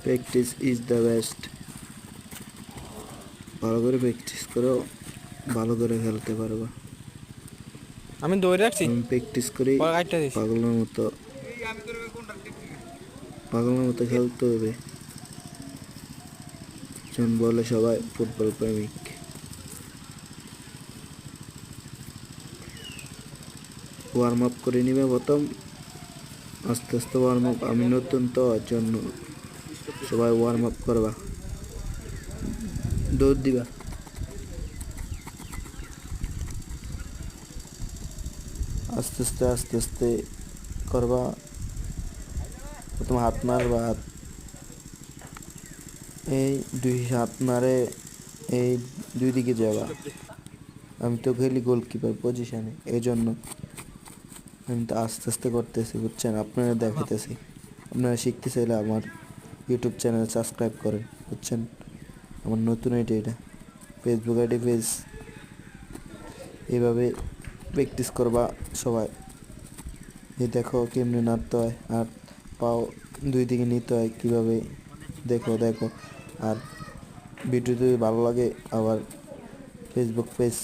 Practice is the best. ভালো করে practice করো, ভালো করে খেলতে পারবা। আমি দৌড়ে রাখছি, আমি প্র্যাকটিস করি, পরে কাটটা দিছি। পাগলের মতো পাগলের মতো খেলতে হবে। জন বলে সবাই ফুটবল প্রেমিক। ওয়ার্ম আপ করে নিবে প্রথম, আস্তে আস্তে ওয়ার্ম আপ। আমি নতুন তো জন্য সবাই ওয়ার্ম আপ করবা, দৌড় দিবা। আস্তে আস্তে আস্তে আস্তে করবা। প্রথম হাত মারবা, এই দুই হাত মারে এই দুই দিকে যাবা। আমি তো খেলি গোলকিপার পজিশনে, এই জন্য আমি তো আস্তে আস্তে করতেছি, বুঝছেন? আপনারা দেখাইতেছি। আপনারা শিখতে চাইলে আমার ইউটিউব চ্যানেল সাবস্ক্রাইব করেন, বুঝছেন? আমার নতুন এটা ফেসবুক আইডি পেজ। এইভাবে প্র্যাকটিস করবা সবাই। এই দেখো কেমনি নাড়তে হয়, আর পাও দুই দিকে নিতে হয় কীভাবে, দেখো দেখো। আর ভিডিও যদি ভালো লাগে আবার ফেসবুক পেজ